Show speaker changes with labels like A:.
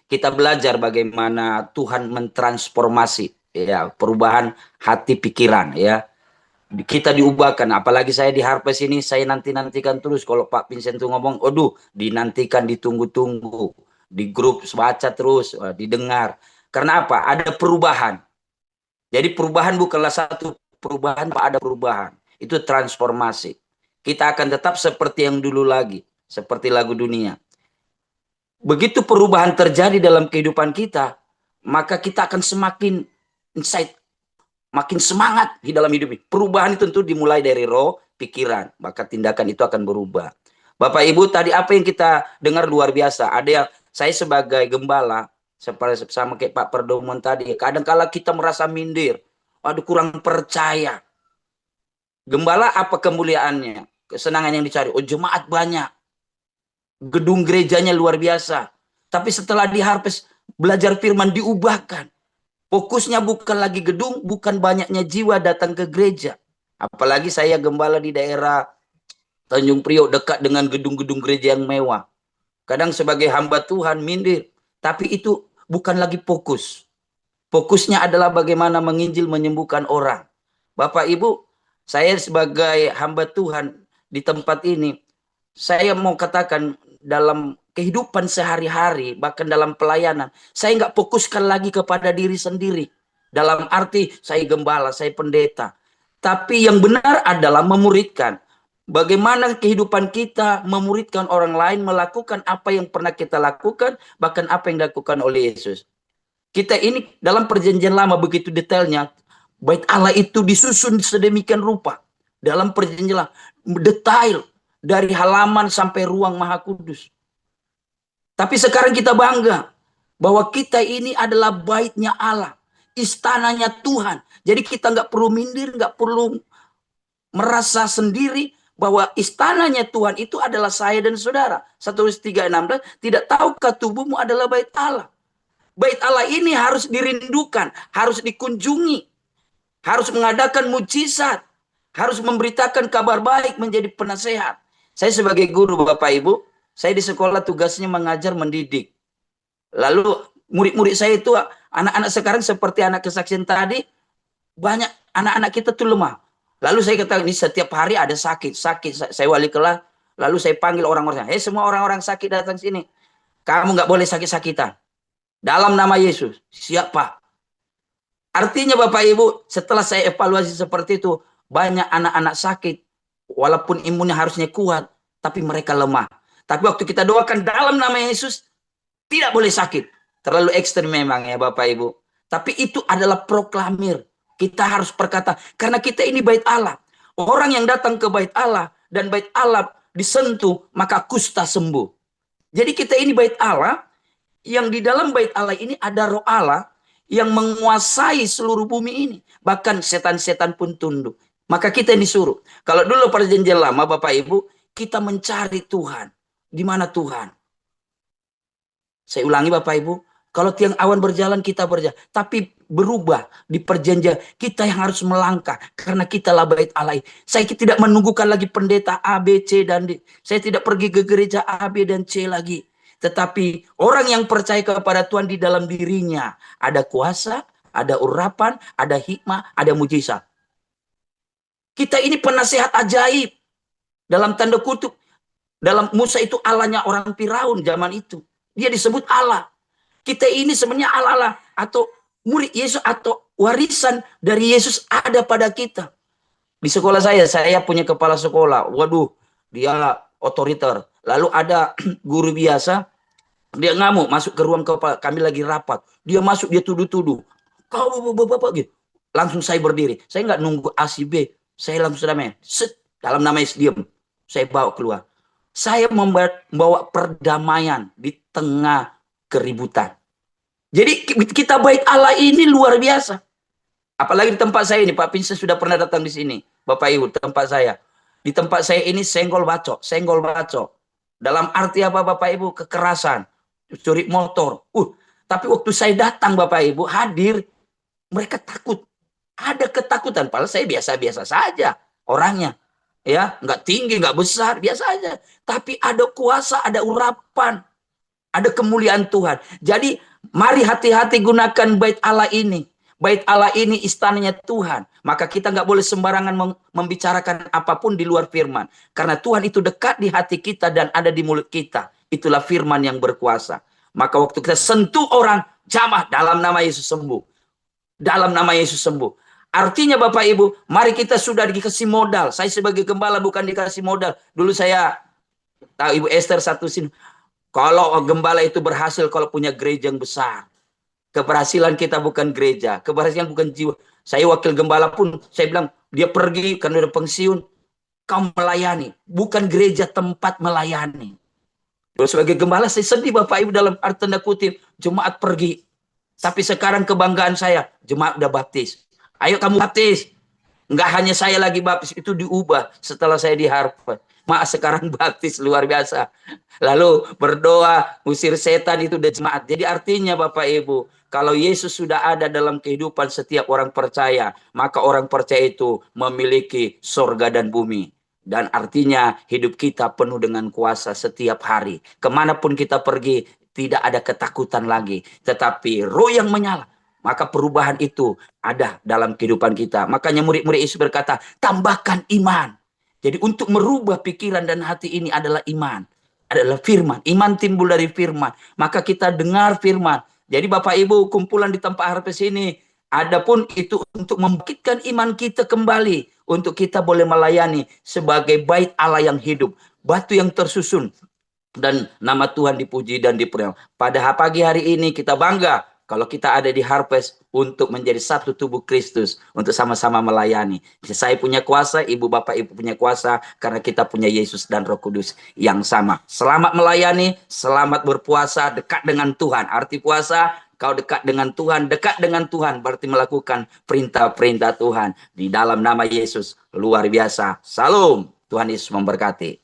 A: kita belajar bagaimana Tuhan mentransformasi ya, perubahan hati pikiran ya. Kita diubahkan, apalagi saya di Harpes ini saya nantikan terus kalau Pak Vincent tuh ngomong, aduh dinantikan, ditunggu-tunggu, di grup baca terus, didengar. Karena apa? Ada perubahan. Jadi perubahan bukanlah satu perubahan, Pak, ada perubahan. Itu transformasi. Kita akan tetap seperti yang dulu lagi, seperti lagu dunia. Begitu perubahan terjadi dalam kehidupan kita, maka kita akan semakin insight, makin semangat di dalam hidup ini. Perubahan itu tentu dimulai dari roh, pikiran, maka tindakan itu akan berubah. Bapak Ibu, tadi apa yang kita dengar luar biasa. Ada yang saya sebagai gembala, seperti sama kayak Pak Perdomon tadi, kadang-kala kita merasa minder, aduh kurang percaya. Gembala apa kemuliaannya? Kesenangan yang dicari. Oh, jemaat banyak. Gedung gerejanya luar biasa. Tapi setelah di Harvest belajar firman diubahkan. Fokusnya bukan lagi gedung, bukan banyaknya jiwa datang ke gereja. Apalagi saya gembala di daerah Tanjung Priok, dekat dengan gedung-gedung gereja yang mewah. Kadang sebagai hamba Tuhan minder. Tapi itu bukan lagi fokus. Fokusnya adalah bagaimana menginjil, menyembuhkan orang. Bapak Ibu, saya sebagai hamba Tuhan di tempat ini, saya mau katakan dalam kehidupan sehari-hari, bahkan dalam pelayanan, saya nggak fokuskan lagi kepada diri sendiri. Dalam arti saya gembala, saya pendeta. Tapi yang benar adalah memuridkan. Bagaimana kehidupan kita memuridkan orang lain melakukan apa yang pernah kita lakukan, bahkan apa yang dilakukan oleh Yesus. Kita ini dalam perjanjian lama begitu detailnya, bait Allah itu disusun sedemikian rupa. Dalam perjanjian lama, detail dari halaman sampai ruang Maha Kudus. Tapi sekarang kita bangga bahwa kita ini adalah baitnya Allah, istananya Tuhan. Jadi kita nggak perlu minder, nggak perlu merasa sendiri bahwa istananya Tuhan itu adalah saya dan saudara. 1 Korintus 3:16, tidak tahukah tubuhmu adalah bait Allah? Bait Allah ini harus dirindukan, harus dikunjungi, harus mengadakan mujizat, harus memberitakan kabar baik, menjadi penasehat. Saya sebagai guru, Bapak Ibu, saya di sekolah tugasnya mengajar, mendidik. Lalu murid-murid saya itu, anak-anak sekarang seperti anak kesaksian tadi, banyak anak-anak kita tuh lemah. Lalu saya katakan, ini setiap hari ada sakit. Saya wali kelas, lalu saya panggil orang-orang. Hei, semua orang-orang sakit datang sini. Kamu nggak boleh sakit-sakitan. Dalam nama Yesus. Siapa? Artinya Bapak Ibu, setelah saya evaluasi seperti itu, banyak anak-anak sakit. Walaupun imunnya harusnya kuat, tapi mereka lemah. Tapi waktu kita doakan dalam nama Yesus, tidak boleh sakit. Terlalu ekstrem memang ya Bapak Ibu. Tapi itu adalah proklamir. Kita harus berkata, karena kita ini bait Allah. Orang yang datang ke bait Allah, dan bait Allah disentuh, maka kusta sembuh. Jadi kita ini bait Allah, yang di dalam bait Allah ini ada roh Allah yang menguasai seluruh bumi ini. Bahkan setan-setan pun tunduk. Maka kita disuruh. Kalau dulu perjanjian lama Bapak Ibu, kita mencari Tuhan. Di mana Tuhan? Saya ulangi Bapak Ibu, kalau tiang awan berjalan kita berjalan. Tapi berubah di perjanjian, kita yang harus melangkah. Karena kita lah bait Allah. Saya tidak menunggukan lagi pendeta A, B, C, dan D. Saya tidak pergi ke gereja A, B, dan C lagi. Tetapi orang yang percaya kepada Tuhan di dalam dirinya ada kuasa, ada urapan, ada hikmah, ada mujizat. Kita ini penasehat ajaib. Dalam tanda kutip, dalam Musa itu Allahnya orang Firaun zaman itu. Dia disebut Allah. Kita ini sebenarnya Allah atau murid Yesus atau warisan dari Yesus ada pada kita. Di sekolah saya punya kepala sekolah. Waduh, dia otoriter. Lalu ada guru biasa, dia ngamuk masuk ke ruang kepala, kami lagi rapat. Dia masuk, dia tuduh-tuduh. Kau bapak gitu. Langsung saya berdiri. Saya nggak nunggu A si B. Saya langsung damai. Dalam nama Yesus diam. Saya bawa keluar. Saya membawa perdamaian di tengah keributan. Jadi kita bait Allah ini luar biasa. Apalagi di tempat saya ini, Pak Vincent sudah pernah datang di sini. Bapak Ibu, tempat saya. Di tempat saya ini senggol bacok. Dalam arti apa Bapak Ibu? Kekerasan. Curi motor. Tapi waktu saya datang Bapak Ibu, hadir, mereka takut. Ada ketakutan. Padahal saya biasa-biasa saja orangnya. Ya, nggak tinggi, nggak besar, biasa aja. Tapi ada kuasa, ada urapan, Ada kemuliaan Tuhan. Jadi mari hati-hati gunakan bait Allah ini. Bait Allah ini istananya Tuhan. Maka kita nggak boleh sembarangan membicarakan apapun di luar firman. Karena Tuhan itu dekat di hati kita dan ada di mulut kita. Itulah firman yang berkuasa. Maka waktu kita sentuh orang, jamah dalam nama Yesus sembuh. Dalam nama Yesus sembuh. Artinya Bapak Ibu, mari kita sudah dikasih modal. Saya sebagai gembala bukan dikasih modal. Dulu saya tahu Ibu Esther satu sini. Kalau gembala itu berhasil kalau punya gereja yang besar. Keberhasilan kita bukan gereja, keberhasilan bukan jiwa. Saya wakil gembala pun, saya bilang, dia pergi karena udah pensiun, kau melayani, bukan gereja tempat melayani. Terus sebagai gembala, saya sedih Bapak Ibu dalam arti tanda kutip, jemaat pergi. Tapi sekarang kebanggaan saya, jemaat udah baptis. Ayo kamu baptis. Enggak hanya saya lagi baptis, itu diubah setelah saya di Harvard. Maaf sekarang baptis luar biasa. Lalu berdoa, usir setan itu udah jemaat. Jadi artinya Bapak Ibu, kalau Yesus sudah ada dalam kehidupan setiap orang percaya, maka orang percaya itu memiliki sorga dan bumi. Dan artinya hidup kita penuh dengan kuasa setiap hari. Kemanapun kita pergi, tidak ada ketakutan lagi. Tetapi roh yang menyala. Maka perubahan itu ada dalam kehidupan kita. Makanya murid-murid Yesus berkata, tambahkan iman. Jadi untuk merubah pikiran dan hati ini adalah iman. Adalah firman. Iman timbul dari firman. Maka kita dengar firman. Jadi Bapak Ibu kumpulan di tempat harvest ini. Adapun itu untuk membangkitkan iman kita kembali. Untuk kita boleh melayani sebagai bait Allah yang hidup. Batu yang tersusun. Dan nama Tuhan dipuji dan dipercaya. Pada pagi hari ini kita bangga kalau kita ada di Harvest untuk menjadi satu tubuh Kristus, untuk sama-sama melayani. Saya punya kuasa, Ibu Bapak Ibu punya kuasa, karena kita punya Yesus dan Roh Kudus yang sama. Selamat melayani, selamat berpuasa, dekat dengan Tuhan. Arti puasa, kau dekat dengan Tuhan, berarti melakukan perintah-perintah Tuhan. Di dalam nama Yesus, luar biasa. Salam, Tuhan Yesus memberkati.